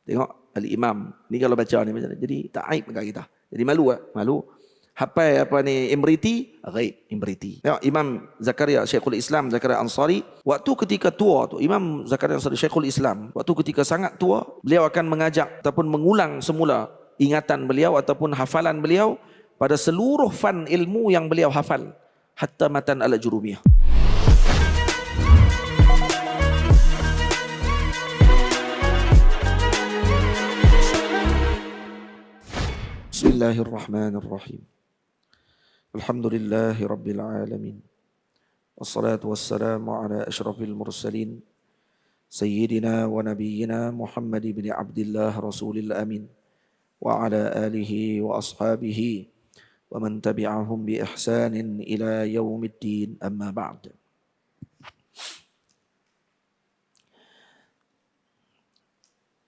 Tengok Al-Imam ni kalau baca ni macam ni. Jadi tak aib dekat kita. Jadi malu malu. Hafal apa ni Imriti, ghaib Imriti. Tengok Imam Zakaria Syekhul Islam Zakaria Ansari, waktu ketika tua tu Imam Zakaria Ansari Syekhul Islam, waktu ketika sangat tua, beliau akan mengajak ataupun mengulang semula ingatan beliau ataupun hafalan beliau pada seluruh fan ilmu yang beliau hafal, hatta matan al-jurumiyah. Bismillahirrahmanirrahim. Alhamdulillahi Rabbil Alamin. Wassalatu wassalamu ala ashrafil mursalin. Sayyidina wa nabiyyina Muhammad ibn Abdillah Rasulil Amin. Wa ala alihi wa ashabihi. Wa man tabi'ahum bi ihsanin ila yaumiddin, amma ba'd.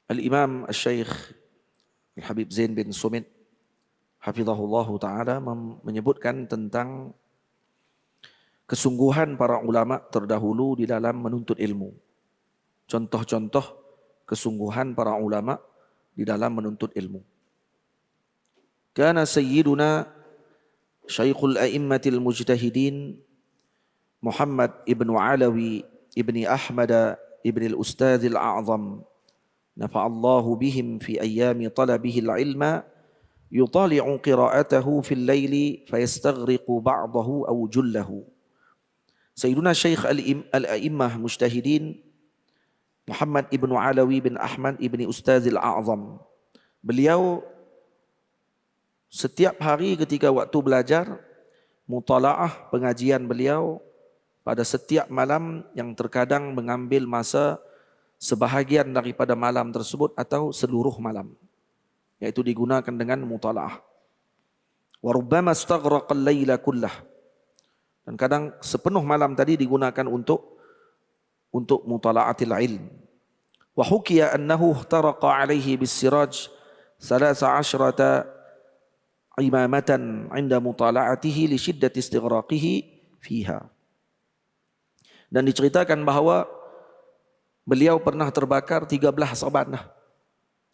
Al-Imam Al-Syeikh Al-Habib Zain bin Sumit hafizahullahu ta'ala menyebutkan tentang kesungguhan para ulama terdahulu di dalam menuntut ilmu. Contoh-contoh kesungguhan para ulama di dalam menuntut ilmu. Kana sayyiduna Syekhul A'immatil Mujtahidin Muhammad ibn Alawi ibn Ahmad ibn al-Ustadzil A'zam nafa'allahu bihim fi ayyami talabihil ilma yutali'u qira'atahu fil laili fayastaghriqu ba'dahu aw jullahu. Sayyiduna Syekh al-A'immah Mujtahidin Muhammad ibn Alawi bin Ahmad ibn Ustadzil A'zam, beliau setiap hari ketika waktu belajar, mutala'ah pengajian beliau pada setiap malam yang terkadang mengambil masa sebahagian daripada malam tersebut atau seluruh malam, yaitu digunakan dengan mutala'ah. Wa rubbama istaghraqa al-laila kullah. Dan kadang sepenuh malam tadi digunakan untuk mutala'atil ilm. Wa hukiya annahu ihtaraqa alaihi bis-siraj 13 imamatan 'inda mutala'atihi li shiddati istighraqihi fiha. Dan diceritakan bahawa beliau pernah terbakar 13 serban.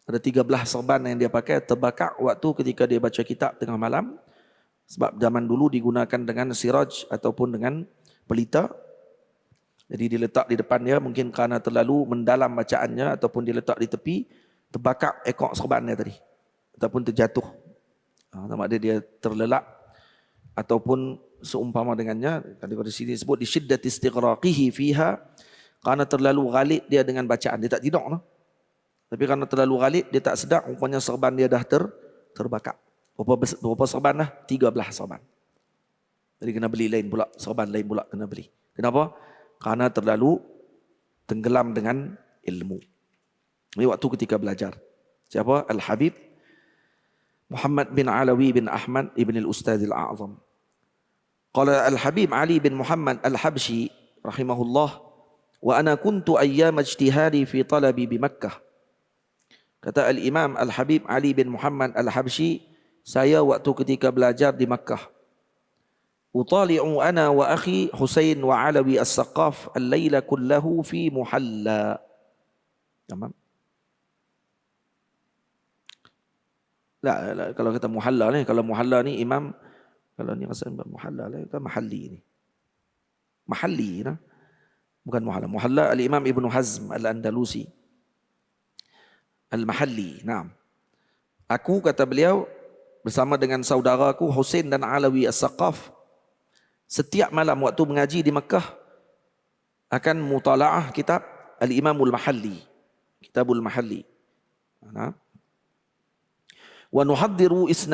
Ada 13 serban yang dia pakai terbakar waktu ketika dia baca kitab tengah malam. Sebab zaman dulu digunakan dengan siraj ataupun dengan pelita. Jadi diletak di depan dia, mungkin kerana terlalu mendalam bacaannya ataupun diletak di tepi, terbakar ekor serban dia tadi. Ataupun terjatuh. Nama dia terlelap ataupun seumpama dengannya. Kalau di sini disebut di shiddati istighraqihi fiha, kerana terlalu ghalid dia dengan bacaan. Dia tak tidur. Tapi kerana terlalu ghalid, dia tak sedar, rupanya serban dia dah terbakar. Berapa serban dah? 13 serban. Jadi kena beli lain pula, serban lain pula kena beli. Kenapa? Kerana terlalu tenggelam dengan ilmu. Ini waktu ketika belajar. Siapa? Al-Habib Muhammad bin Alawi bin Ahmad ibn al-Ustadzil A'zam. Qala Al-Habib Ali bin Muhammad Al-Habshi rahimahullah, wa ana kuntu ayyam ijtihadi fi talabi bi Makkah. Kata Al-Imam Al-Habib Ali bin Muhammad Al-Habshi, saya waktu ketika belajar di Makkah, utali'u ana wa akhi Husain wa Alawi as-Saqaf al-laila kullahu fi muhalla. Tamam. La, kalau kata muhalla ni, kalau muhalla ni imam, kalau ni rasa muhalla lah, kan mahalli ni. Mahalli nah. Bukan muhalla. Muhalla al-Imam Ibn Hazm al-Andalusi. Al-Mahalli, naam. Aku, kata beliau, bersama dengan saudaraku Husain dan Alawi as-Saqaf, setiap malam waktu mengaji di Mekah akan mutala'ah kitab Al-Imamul Mahalli, Kitabul Mahalli. Wa nuhaddiru 12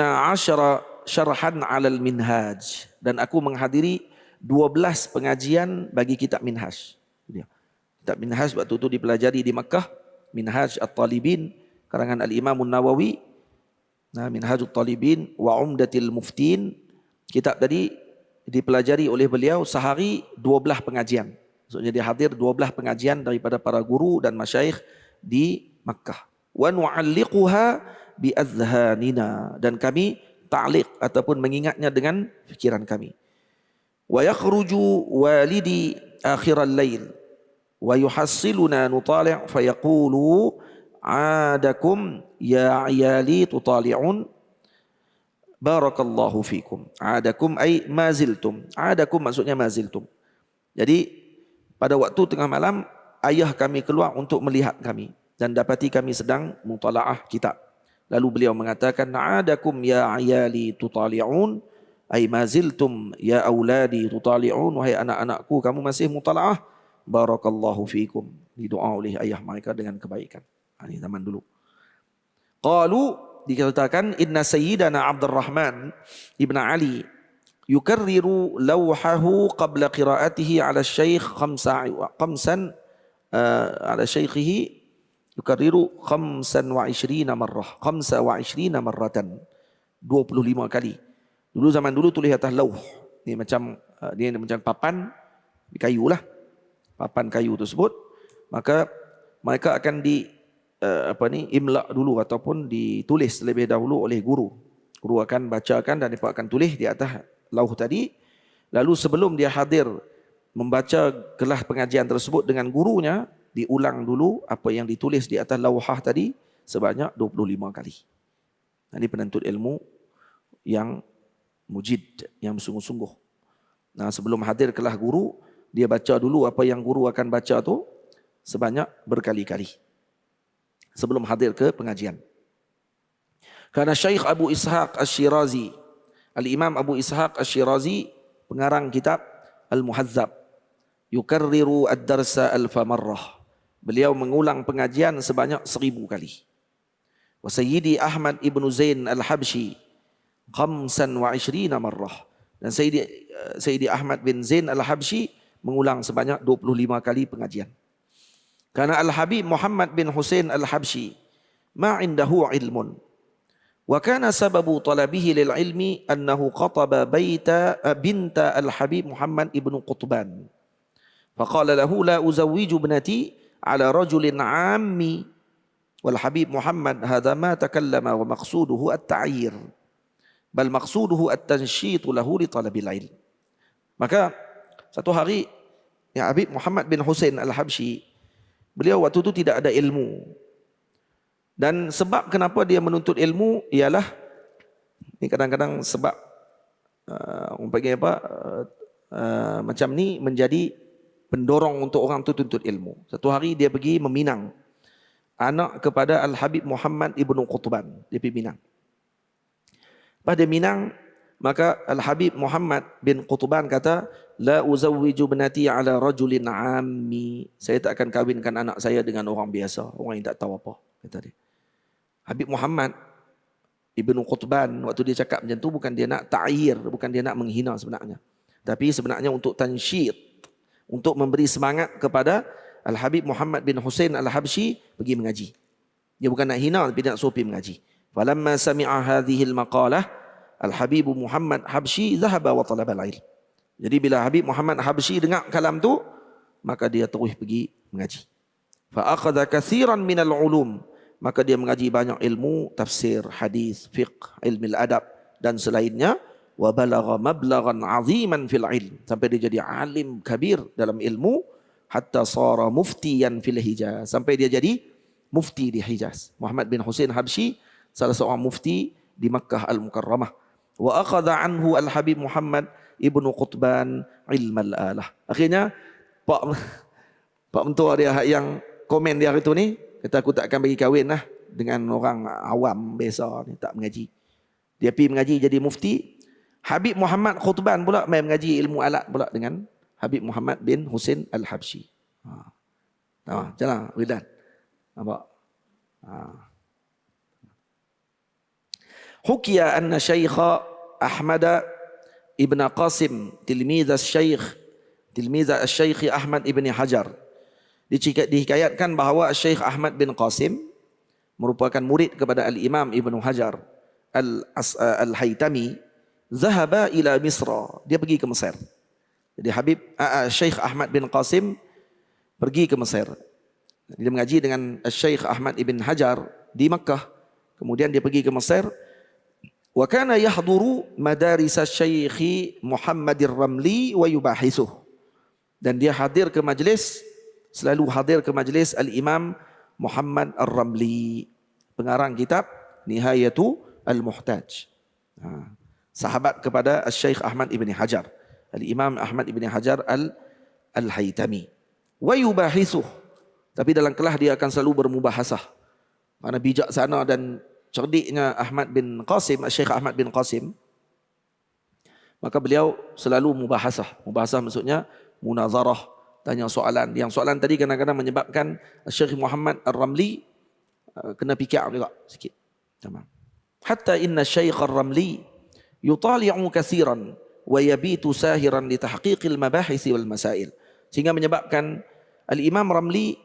syarhan 'alal minhaj, dan aku menghadiri 12 pengajian bagi kitab Minhaj. Kitab Minhaj waktu itu dipelajari di Mekah, Minhaj At-Talibin karangan Al-Imam An-Nawawi. Minhajut Talibin wa Umdatil Muftin, kitab tadi dipelajari oleh beliau sehari 12 pengajian. Maksudnya dia hadir 12 pengajian daripada para guru dan masyayikh di Makkah. Wa nu'alliquha bi azhanina, dan kami ta'liq ataupun mengingatnya dengan fikiran kami. Wa yakhruju walidi akhiral lail wa yuhassiluna nutali' fa yaqulu 'adakum ya 'iyali tutali'un barakallahu fikum. 'Adakum ay maziltum. 'Adakum maksudnya maziltum. Jadi pada waktu tengah malam ayah kami keluar untuk melihat kami dan dapati kami sedang mutalaah kitab. Lalu beliau mengatakan, 'Adakum ya 'iyali tutali'un ay maziltum ya auladi tutali'un, wahai anak-anakku kamu masih mutalaah, barakallahu fikum. Didoa oleh ayah mereka dengan kebaikan. Ini zaman dulu. Qalu, dikatakan, inna sayyidana Abdurrahman ibn Ali yukarriru lawhahu qabla qiraatihi ala syekh khamsan ala syekhihi yukarriru 25 marrah 25 marratan 25 kali. Dulu zaman dulu tulis atas lauh. Ni macam dia macam papan kayu lah. Papan kayu tersebut, maka mereka akan imla dulu ataupun ditulis terlebih dahulu oleh guru. Guru akan bacakan dan mereka akan tulis di atas lauh tadi. Lalu sebelum dia hadir membaca kelas pengajian tersebut dengan gurunya, diulang dulu apa yang ditulis di atas lauhah tadi sebanyak 25 kali. Ini penuntut ilmu yang mujid, yang bersungguh-sungguh. Nah, sebelum hadir kelas guru, dia baca dulu apa yang guru akan baca tu sebanyak berkali-kali sebelum hadir ke pengajian. Karena Syekh Abu Ishaq Asy-Syirazi, Al-Imam Abu Ishaq Asy-Syirazi, pengarang kitab Al-Muhazzab, yukarriru ad-darsa alfa marrah. Beliau mengulang pengajian sebanyak 1000 kali. Wa Sayyidi Ahmad ibn Zain Al-Habsyi 25 marrah. Dan Sayyidi Ahmad bin Zain Al-Habsyi mengulang sebanyak 25 kali pengajian. Karena Al-Habib Muhammad bin Husain Al-Habsyi ma indahu ilmun. Wa kana sababu talabihi lil ilmi annahu qataba binta Al-Habib Muhammad ibn Qutban. Faqala lahu la uzawwiju ibnati ala rajulin 'ammi. Wal Habib Muhammad hadha ma takallama wa maqsuduhu at-ta'yir. Bal maqsuduhu at-tanshyit lahu li talabil ilm. Maka satu hari ya Habib Muhammad bin Husain Al-Habsyi, beliau waktu itu tidak ada ilmu. Dan sebab kenapa dia menuntut ilmu ialah ni kadang-kadang sebab macam ni menjadi pendorong untuk orang tu tuntut ilmu. Satu hari dia pergi meminang anak kepada Al-Habib Muhammad ibn Qutban. Dia pergi minang. Pada minang, maka Al-Habib Muhammad bin Qutban kata, la uzawwiju ibnati ala rajulin 'ammi. Saya tak akan kahwinkan anak saya dengan orang biasa, orang yang tak tahu apa, kata dia. Habib Muhammad ibn Qutban waktu dia cakap macam tu bukan dia nak ta'yir, bukan dia nak menghina sebenarnya. Tapi sebenarnya untuk tansyid, untuk memberi semangat kepada Al-Habib Muhammad bin Husain Al-Habsyi pergi mengaji. Dia bukan nak hina, tapi nak suruh pergi mengaji. Falamma sami'a hadhihi al-maqalah Al-Habib Muhammad Habsyi zahaba wa talaba al-ilm. Jadi bila Habib Muhammad Habsyi dengar kalam tu, maka dia terus pergi mengaji. Fa akhadha katsiran min al-ulum. Maka dia mengaji banyak ilmu, tafsir, hadis, fiqh, ilmu al-adab dan selainnya. Wa balagha mablaghan 'aziman fil ilm. Sampai dia jadi alim kabir dalam ilmu, hatta sara muftiyan fil Hijaz. Sampai dia jadi mufti di Hijaz. Muhammad bin Husain Habsyi salah seorang mufti di Makkah Al-Mukarramah. Wa akhadha anhu Al-Habib Muhammad ibn Qutban ilm al-alah. Akhirnya Pak mentua dia yang komen dia hari tu ni, kata aku tak akan bagi kahwin lah dengan orang awam biasa ni, tak mengaji. Dia pergi mengaji jadi mufti. Habib Muhammad Qutban pula main mengaji ilmu alat pula dengan Habib Muhammad bin Husain Al-Habsyi. Jalan Ridan. Nampak? Hukiya anna Syekh Ahmad ibn Qasim tilmiz al-Syekh Ahmad ibn Hajar. Dihikayatkan bahawa Syekh Ahmad bin Qasim merupakan murid kepada Al-Imam Ibn Hajar Al-Haytami, zahaba ila Misra. Dia pergi ke Mesir. Jadi Syekh Ahmad bin Qasim pergi ke Mesir. Dia mengaji dengan Syekh Ahmad ibn Hajar di Makkah. Kemudian dia pergi ke Mesir. Wa kana yahduru madaris Syekh Muhammadir Ramli wa yubahisuh. Dan dia hadir ke majlis, selalu hadir ke majlis Al-Imam Muhammad Ar-Ramli, pengarang kitab Nihayatu Al-Muhtaj. Sahabat kepada Syekh Ahmad Ibn Hajar, Al-Imam Ahmad Ibn Hajar Al-Haytami. Wa yubahisuh, tapi dalam kelas dia akan selalu bermubahasah. Karena bijaksana dan cerdiknya Ahmad bin Qasim, Syekh Ahmad bin Qasim, maka beliau selalu mubahasah. Mubahasah maksudnya munazarah, tanya soalan. Yang soalan tadi kadang-kadang menyebabkan Syekh Muhammad Ar-Ramli kena pikir juga sikit. Tamam. Hatta inna Syekh Ar-Ramli yutali'u katsiran wa yabitu sahiran li tahqiqil mabahis wal masail. Sehingga menyebabkan Al-Imam Ramli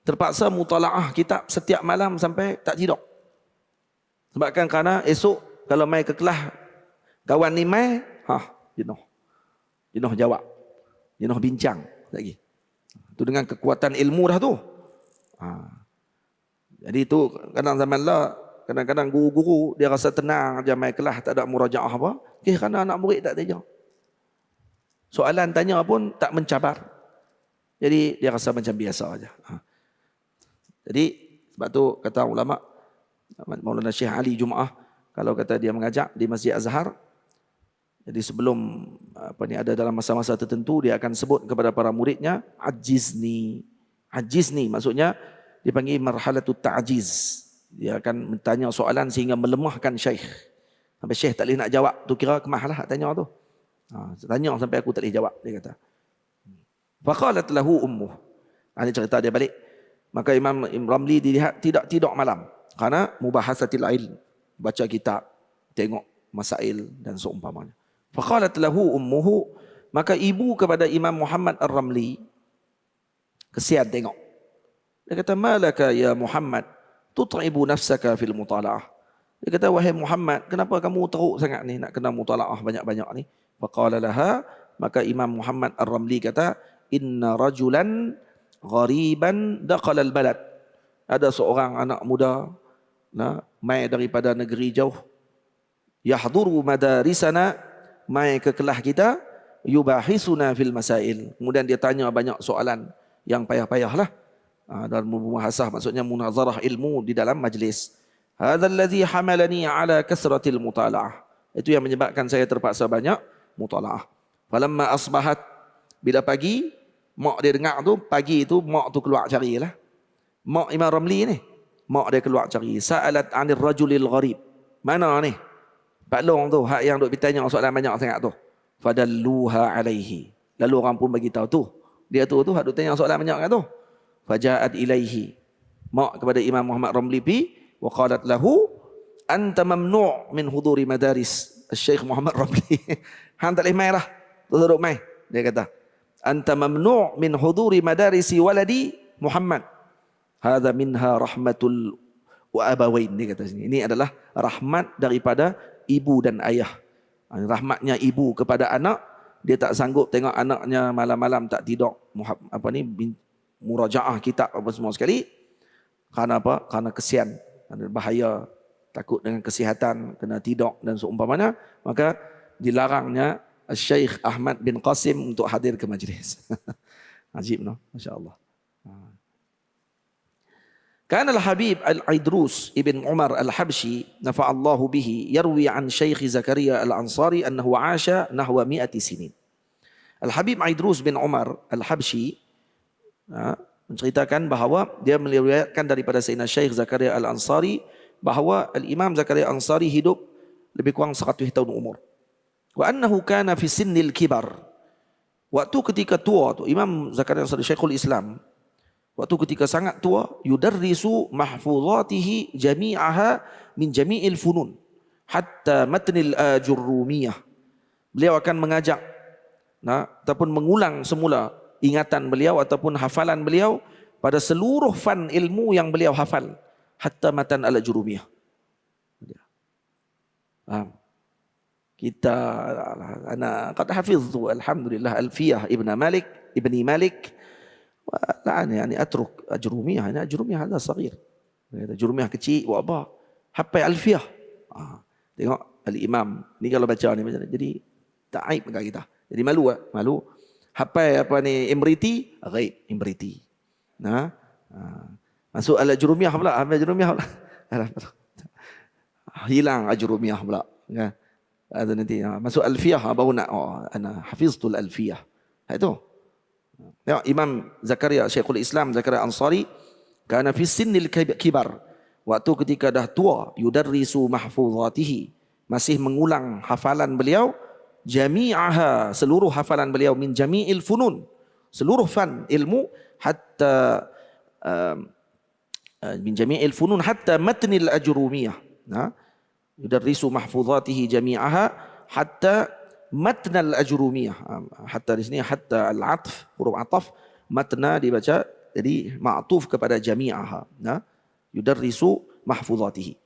terpaksa mutalaah kitab setiap malam sampai tak tidur. Sebabkan kerana esok kalau mai ke kelas kawan ni mai, jenuh jawab, jenuh bincang lagi. Itu dengan kekuatan ilmu dah tu. Jadi itu kadang-kadang guru-guru dia rasa tenang aja mai kelas, tak ada murajaah apa. Kerana anak murid tak tanya. Soalan tanya pun tak mencabar. Jadi dia rasa macam biasa aja. Jadi sebab tu kata ulama Maulana Syekh Ali Jumaah, kalau kata dia mengajak di Masjid Azhar, jadi sebelum ada dalam masa-masa tertentu dia akan sebut kepada para muridnya ajizni. Ajizni maksudnya dipanggil marhalatut ta'jiz. Dia akan bertanya soalan sehingga melemahkan syekh. Sampai syekh tak boleh nak jawab, tu kira kemahalah tanya tu. Tanya sampai aku tak boleh jawab, dia kata. Faqalat lahu ummuh. Ini cerita dia balik. Maka Imam Ramli dilihat tidak tidur malam karena mubahasatil ilm, baca kitab, tengok masail dan seumpamanya. Faqalat lahu ummuhu, maka ibu kepada Imam Muhammad Ar-Ramli kesian tengok. Dia kata, malaka ya Muhammad tut'ibu nafsaka fil mutalaah. Dia kata, wahai Muhammad, kenapa kamu teruk sangat ni nak kena mutalaah banyak-banyak ni? Faqala laha, maka Imam Muhammad Ar-Ramli kata, inna rajulan ghariban daqala al-balad. Ada seorang anak muda mai daripada negeri jauh, yahduru madarisana, mai ke kelas kita, yubahisuna fil masail. Kemudian dia tanya banyak soalan yang payah-payahlah. Dalam muhasah maksudnya munazarah ilmu di dalam majlis. Hadzal ladzi hamalani ala kasratil mutalaah. Itu yang menyebabkan saya terpaksa banyak mutalaah. Falamma asbahat, bila pagi, mak dia dengar tu, pagi tu mak tu keluar carilah. Mak Imam Ramli ni, mak dia keluar cari. Sa'alat 'anil rajulil gharib. Mana ni? Pak Long tu, hak yang duk bertanya soalan banyak sangat tu. Fadalluha alaihi. Lalu orang pun bagi tahu tu. Dia tu hak duk tanya soalan banyak sangat tu. Faja'at ilaihi. Mak kepada Imam Muhammad Ramli pi wa qalat lahu anta mamnu' min huduri madaris Syekh Muhammad Ramli. Hang tak boleh mai lah. Tu duduk mai. Dia kata, anta mamnu' min huduri madarisi waladi Muhammad. Hadza minha rahmatul wa abawain, dia kata sini. Ini adalah rahmat daripada ibu dan ayah. Rahmatnya ibu kepada anak, dia tak sanggup tengok anaknya malam-malam tak tidur murajaah kitab apa semua sekali. Kerana apa? Kerana kesian, kerana bahaya, takut dengan kesihatan, kena tidur dan seumpamanya, maka dilarangnya Syekh Ahmad bin Qasim untuk hadir ke majlis. Ajib, no? Masya-Allah. Kana al-Habib al-Idrus ibn Umar al-Habshi nafa'allahu bihi yarwi an Syekh Zakaria al-Ansari annahu 'asha nahwa 100 sinin. Al-Habib Idrus bin Umar al-Habshi menceritakan bahawa dia meriwayatkan daripada Sayyidina Syekh Zakaria al-Ansari bahawa al-Imam Zakaria al-Ansari hidup lebih kurang 100 tahun umur. Wa annahu kana fi sinnil kibar. Waktu ketika tua tu Imam Zakaria al-Ansari Syekhul Islam, waktu ketika sangat tua, yudarrisu mahfuzatihi jami'aha min jami'il funun hatta matnil ajurrumiyah. Beliau akan mengajak ataupun mengulang semula ingatan beliau ataupun hafalan beliau pada seluruh fan ilmu yang beliau hafal, hatta matan al-ajurrumiyah. Kita ana qad hafiztu alhamdulillah alfiyah ibni Malik. لا يعني أترك أجرومية. أنا أجرومية هذا صغير. أجرومية kecil buat apa? Hafal alfiyah. Tengok al-Imam ni kalau baca ni macam jadi tak aib dekat kita. Jadi malu. Hafal apa ni Imriti, ghaib Imriti. Masuk al-ajrumiyah pula, al-ajrumiyah pula. Hilang ajrumiyah pula. Kan? Ada nanti masuk alfiyah baru nak ana hafiztul alfiyah. Itu. Tengok Imam Zakaria Syekhul Islam Zakaria Ansari kana fi sinnil kibar. Waktu ketika dah tua yudarrisu mahfuzatihi, masih mengulang hafalan beliau jami'aha, seluruh hafalan beliau min jami'il funun, seluruh fan ilmu hatta min jami'il funun hatta matnil ajrumiyah. Yudarrisu mahfuzatihi jami'aha hatta matnal ajrumiyah. Hatta di sini hatta al-atf, huruf ataf, matna dibaca jadi ma'tuf kepada jami'aha. Yudarrisu mahfuzatihi.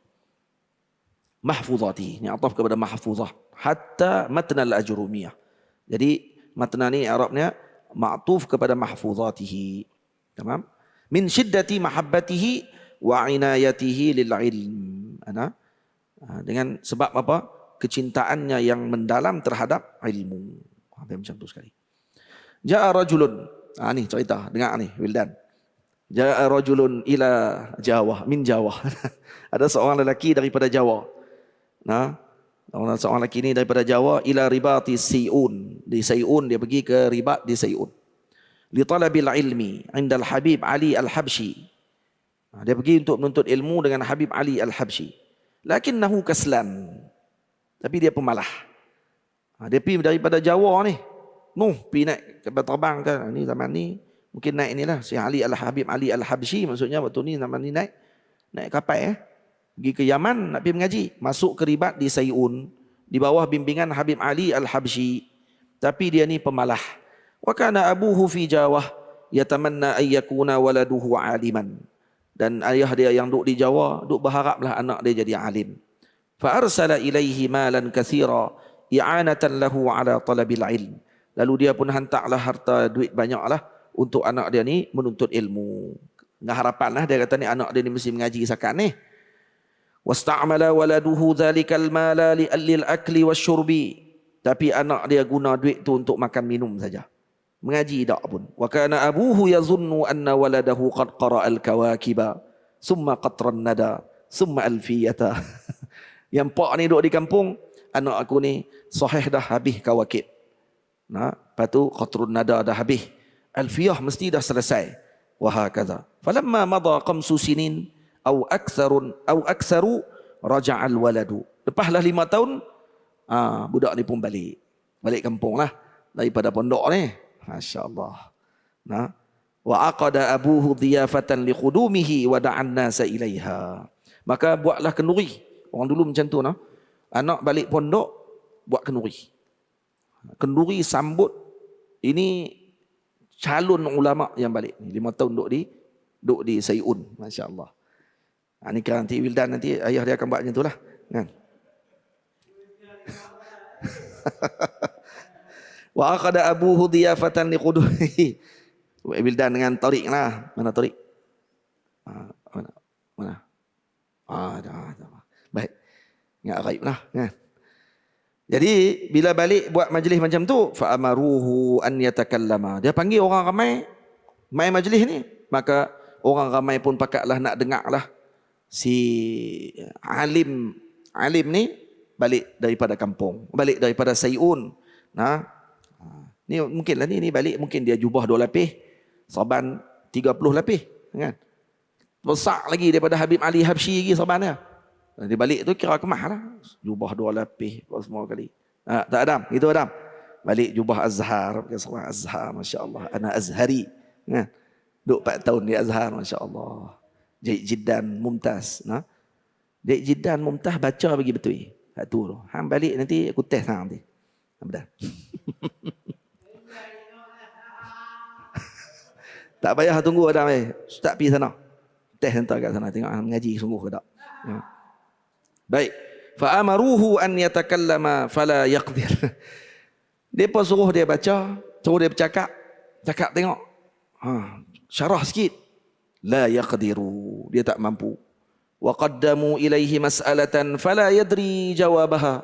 Mahfuzatihi, ini ataf kepada mahfuzah. Hatta matnal ajrumiyah. Jadi matna ni Arabnya ma'tuf kepada mahfuzatihi. Tamam? Min syiddati mahabbatihi wa inayatihi lil ilm. Dengan sebab apa? Kecintaannya yang mendalam terhadap ilmu. Macam tu sekali. Ja'a rajulun. Ni cerita, dengar ni Wildan. Ja'a rajulun ila Jawa, min Jawa. Ada seorang lelaki daripada Jawa. Seorang lelaki ni daripada Jawa ila ribati Sayun. Di Sayun dia pergi ke ribat di Sayun. Li talabil ilmi inda al-Habib Ali al-Habsyi. Dia pergi untuk menuntut ilmu dengan Habib Ali al-Habsyi. Lakinnahu kaslan. Tapi dia pemalah. Dia pergi daripada Jawa ni. Pergi naik kapal terbang kan. Ni zaman ni mungkin naik inilah si Ali al-Habib Ali al-Habsyi, maksudnya waktu ni zaman ni naik kapal pergi ke Yaman nak pergi mengaji, masuk ke ribat di Sayun di bawah bimbingan Habib Ali al-Habsyi, tapi dia ni pemalah. Wa kana abuhu fi Jawah yatamanna ay yakuna waladuhu aliman, dan ayah dia yang duduk di Jawa duk berharaplah anak dia jadi alim. Fa arsala ilaihi malan katsira i'anatan lahu ala talabil ilm, lalu dia pun hantarlah harta duit banyaklah untuk anak dia ni menuntut ilmu. Dengan harapanlah dia kata ni anak dia ni mesti mengaji sakat ni. Wasta'mala waladuhu dzalikal mala lil akli wasyurbi, tapi anak dia guna duit tu untuk makan minum saja. Mengaji tak pun. Wa kana abuhu yazunnu anna waladahu qad qara'a al-kawakiba summa qatran nada summa alfiyata. Yang pak ni duduk di kampung, anak aku ni sahih dah habis kawakib. Lepas tu qatrun nada dah habis. Alfiyah mesti dah selesai. Wahakaza. Falamma madha qamsu sinin aw aktsaru raja'al waladu. Lepaslah 5 tahun, budak ni pun balik kampung lah daripada pondok ni. Masya-Allah. Wa aqada abuhu dhiyafatan liqudumihi wa da'an nasa ilaiha. Maka buatlah kenduri. Orang dulu macam tu anak balik pondok buat kenduri. Kenduri sambut ini calon ulama yang balik. 5 tahun duduk di Sayun. Masya Allah. Ni kan nanti Wildan nanti ayah dia akan buat macam tu lah. Kan? Wa aqada abuhu dhiyafatan liqudumihi. Wildan dengan Tariq lah. Mana Tariq? Mana? Baik. Ingat ghaib lah. Kan? Jadi bila balik buat majlis macam tu, fa amaruhu an yatakallama. Dia panggil orang ramai mai majlis ni, maka orang ramai pun pakatlah nak dengarlah si alim ni balik daripada kampung, balik daripada Sayun. Ni mungkinlah ni balik mungkin dia jubah 2 lapis, saban 30 lapis, kan? Besar lagi daripada Habib Ali Habsyi lagi saban dia. Dia balik tu kira kemah lah. Jubah 2 lapis semua kali. Tak Adam? Itu Adam. Balik jubah Azhar. Azhar, Masya Allah. Ana Azhari. Duk 4 tahun di Azhar, Masya Allah. Jaid Jiddan Mumtaz. Jaid Jiddan Mumtaz baca bagi betul. Tu. Hang balik nanti aku test hang nanti. Betul. Tak payah tunggu Adam. Ustaz pergi sana. Test hantar kat sana. Tengok hang mengaji sungguh ke tak. Baik. Fa amaruhu an yatakallama fala yaqdir. Depa suruh dia baca, suruh dia bercakap. Cakap tengok. Syarah sikit. La yaqdiru. Dia tak mampu. Wa qaddamu ilaihi mas'alatan fala yadri jawabaha.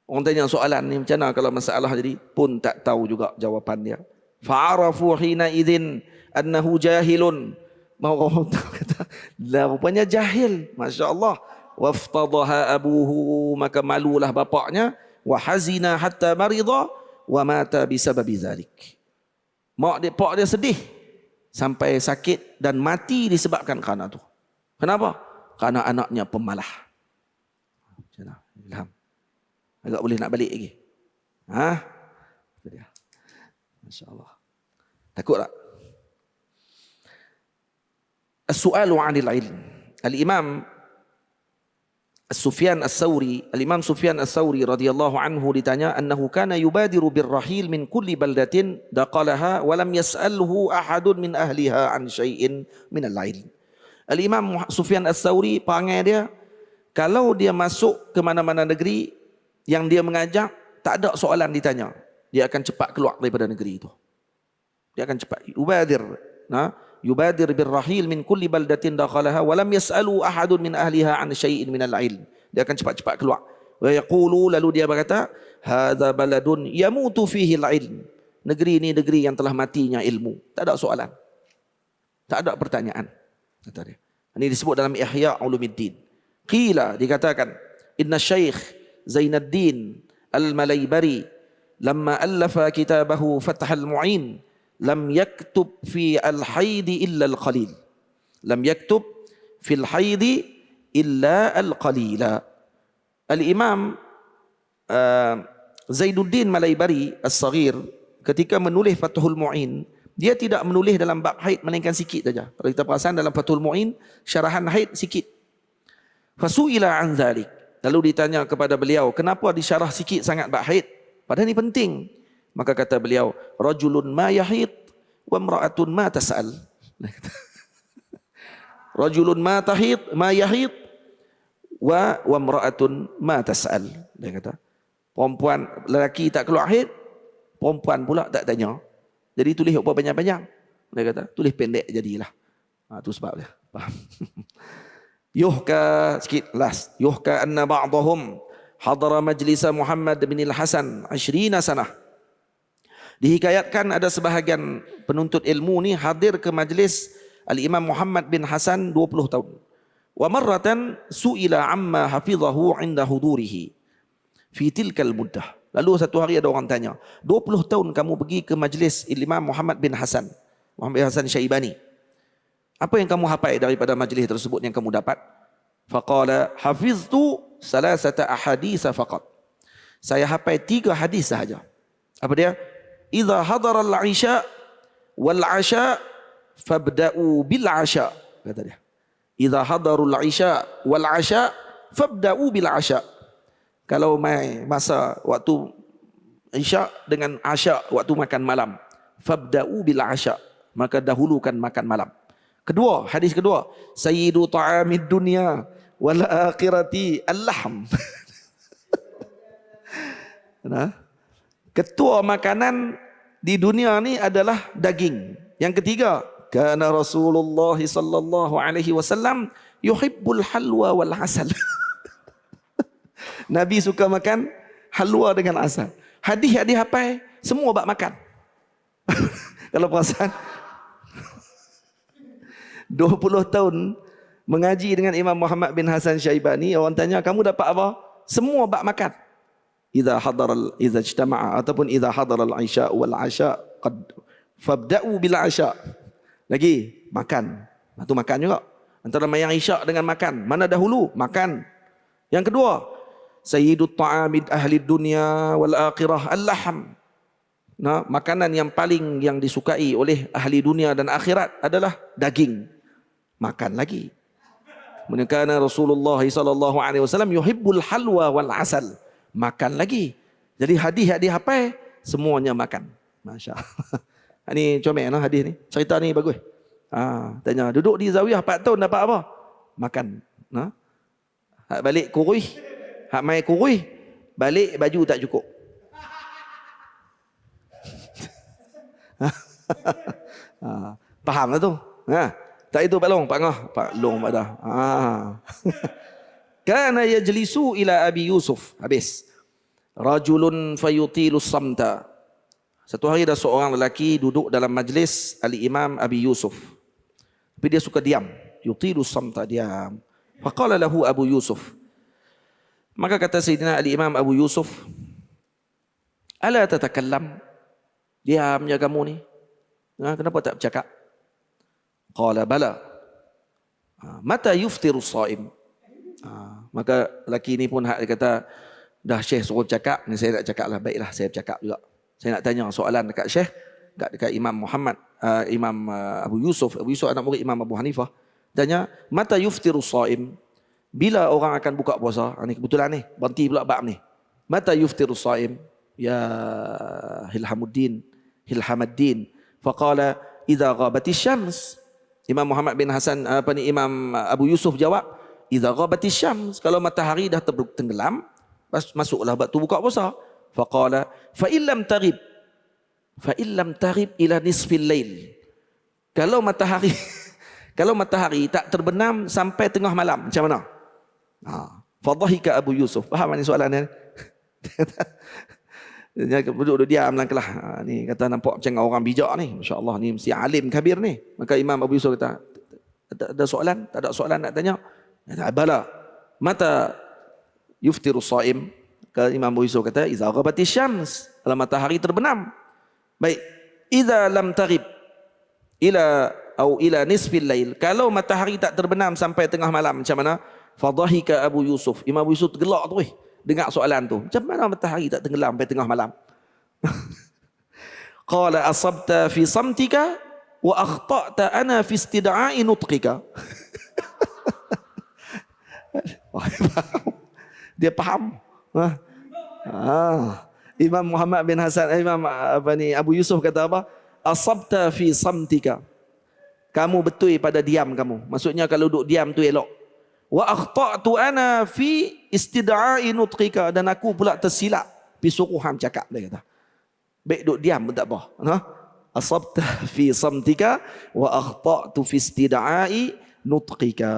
Orang tanya soalan ni macam mana kalau masalah jadi pun tak tahu juga jawapan dia. Fa'arafu hina idzin annahu jahilun. Mau orang tu kata, lah rupanya jahil. Masya Allah. Waftadaha abuhu, maka malulah bapaknya. Wa hazina hatta marida wa mata bisababi zalik. Pak dia sedih sampai sakit dan mati disebabkan kerana tu. Kenapa? Kerana anaknya pemalah. Ilham. Agak boleh nak balik lagi. Masya Allah. Takut tak? As-su'alu 'anil ilm. Al-Imam Sufyan As-Sawri, Al-Imam Sufyan As-Sawri radhiyallahu anhu ditanya, annahu kana yubadiru birrahil min kulli baldatin daqalaha wa lam yas'alhu ahadun min ahliha an syai'in min al-ilm. Al-Imam Sufyan As-Sawri perangai dia, kalau dia masuk ke mana-mana negeri yang dia mengajak, tak ada soalan ditanya, dia akan cepat keluar daripada negeri itu. Dia akan cepat yubadir birrahil min kulli baldatin dakhalaha wa lam yas'alu ahadun min ahliha an syai'in min al-ilm. Dia akan cepat-cepat keluar. Wa yaqulu, lalu dia berkata, hadza baladun yamutu fihi al-ilm. Negeri ini negeri yang telah matinya ilmu. Tak ada soalan. Tak ada pertanyaan. Kata dia. Ini disebut dalam Ihya Ulumuddin. Qila, dikatakan, inna Syekh Zainuddin Al-Malaybari lamma allafa kitabahu Fathul Mu'in lam yaktub fi al-haidi illa al-qalil. Lam yaktub fi al-haidi illa al-qalila. Al-Imam Zainuddin Malaybari As-Saghir ketika menulis Fathul Mu'in, dia tidak menulis dalam bab haid melainkan sikit saja. Kalau kita perasan dalam Fathul Mu'in, syarahan haid sikit. Fasu'ila an zalik. Lalu ditanya kepada beliau, kenapa disyarah sikit sangat bab haid? Padahal ini penting. Maka kata beliau, rajulun ma yahid wa imra'atun ma tas'al. Rajulun ma tahid ma yahid wa imra'atun ma tas'al. Dia kata, perempuan lelaki tak keluar haid, perempuan pula tak tanya. Jadi tulis apa banyak-banyak. Dia kata, tulis pendek jadilah. Itu sebab dia. Faham? Yuhka sikit last. Yuhka anna ba'dahum hadara majlis Muhammad bin al-Hasan 20 sanah. Dihikayatkan ada sebahagian penuntut ilmu ni hadir ke majlis Al-Imam Muhammad bin Hasan 20 tahun. Wa marratan su'ila amma hafizahu 'inda hudurihi fi tilkal muddah. Lalu satu hari ada orang tanya, 20 tahun kamu pergi ke majlis Imam Muhammad bin Hasan, Muhammad bin Hasan Syaibani. Apa yang kamu hafal daripada majlis tersebut yang kamu dapat? Faqala hafiztu salasata ahadits faqat. Saya hafal 3 hadis sahaja. Apa dia? Idza hadara al-'isha wal 'asha fabda'u bil 'asha. Kata dia. Idza hadarul 'isha wal 'asha fabda'u bil 'asha. Kalau mai masa waktu isya dengan asya, waktu makan malam, fabda'u bil 'asha, maka dahulukan makan malam. Kedua, hadis kedua, sayyidu ta'amid dunya wal akhirati al-lahm. Nah, ketua makanan di dunia ni adalah daging. Yang ketiga, kana Rasulullah sallallahu alaihi wasallam yuhibbul halwa wal asal. Nabi suka makan halwa dengan asal. Hadis-hadis hafal semua bab makan. Kalau perasan 20 tahun mengaji dengan Imam Muhammad bin Hasan Syaibani, orang tanya, kamu dapat apa? Semua bab makan. Idza ijtama'a ataupun idza hadara al-'isha wal 'asha qad fabda'u bil 'asha. Lagi makan. Itu makan juga. Antara mayang isyak dengan makan, mana dahulu? Makan. Yang kedua, sayyidut ta'amid ahli dunya wal akhirah al-lahm. Nah, makanan yang paling yang disukai oleh ahli dunia dan akhirat adalah daging. Makan lagi. Menekana Rasulullah sallallahu alaihi wasallam yuhibbul halwa wal asal. Makan lagi. Jadi hadis-hadis hafal semuanya makan. Masya-Allah. Ini comel nah hadis ni. Cerita ni bagus. Tanya, duduk di zawiyah 4 tahun dapat apa? Makan. Nah. Hak balik kurui. Hak mai kurui, balik baju tak cukup. Faham lah tu. Tak itu Pak Long, Pak Ngah, Pak Long Pak dah. Kana yajlisu ila Abi Yusuf. Habis. Rajulun fayutilu samta. Satu hari ada seorang lelaki duduk dalam majlis Al-Imam Abi Yusuf. Tapi dia suka diam. Yutilu samta, diam. Faqala lahu Abu Yusuf. Maka kata Sayyidina Al-Imam Abu Yusuf, ala tatakallam? Diamnya kamu ni. Kenapa tak bercakap? Qala bala. Mata yuftiru saim? Maka lelaki ni pun dia kata, dah Syekh suruh cakap, ni saya nak cakap lah. Baiklah, saya bercakap juga. Saya nak tanya soalan dekat Syekh, dekat Imam Muhammad, Imam Abu Yusuf. Abu Yusuf anak murid Imam Abu Hanifah. Tanya, mata yuftiru saim? Bila orang akan buka puasa? Ini kebetulan ni, berhenti pula bab ni. Mata yuftiru saim? Ya Hilhamuddin. Faqala, idza ghabatis syams. Imam Muhammad bin Hasan, Imam Abu Yusuf jawab, idza ghabatis syams, kalau matahari dah tenggelam, masuklah waktu buka puasa. Faqala, fa illam tarib ila nisfil lail. Kalau matahari tak terbenam sampai tengah malam, macam mana? Fadhahika Abu Yusuf. Faham ni soalan ni? Dia duduk diam langkah. Ni kata nampak macam orang bijak ni. Masya-Allah, ni mesti alim kabir ni. Maka Imam Abu Yusuf kata, ada soalan? Tak ada soalan nak tanya? Kata, bala. Mata yuftiru saim? Kalau Imam Abu Yusuf kata, iza ghabatis syams, kalau matahari terbenam. Baik, iza lam tarib ila nisfil lail, kalau matahari tak terbenam sampai tengah malam, macam mana? Fadhahika Abu Yusuf. Imam Abu Yusuf tergelak tu, dengar soalan tu. Macam mana matahari tak tenggelam sampai tengah malam? Qala asabta fi samtika wa akhta'ta ana fi istid'a'i nutqika. Dia faham. Imam Muhammad bin Hasan, Imam Abu Yusuf kata apa? Asabta fi samtika. Kamu betul pada diam kamu. Maksudnya kalau duduk diam tu elok. Wa akhta'tu ana fi istid'a'i nutqika, dan aku pula tersilap pi suruh hang cakap, dia kata. Baik duduk diam pun tak apa. Asabta fi samtika wa akhta'tu fi istid'a'i nutqika.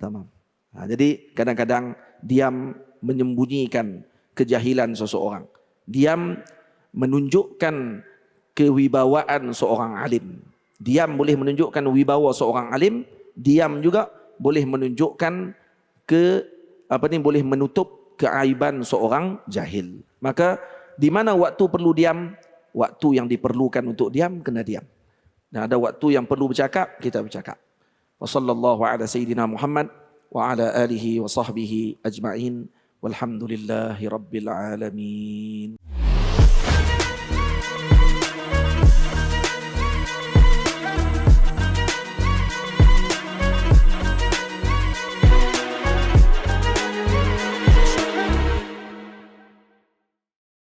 Tamam. Jadi kadang-kadang diam menyembunyikan kejahilan seseorang. Diam menunjukkan kewibawaan seorang alim. Diam boleh menunjukkan wibawa seorang alim. Diam juga boleh menunjukkan boleh menutup keaiban seorang jahil. Maka di mana waktu perlu diam, waktu yang diperlukan untuk diam, kena diam. Dan ada waktu yang perlu bercakap, kita bercakap. Wa sallallahu ala sayyidina Muhammad wa ala alihi wa sahbihi ajma'in. Walhamdulillahi rabbil alamin.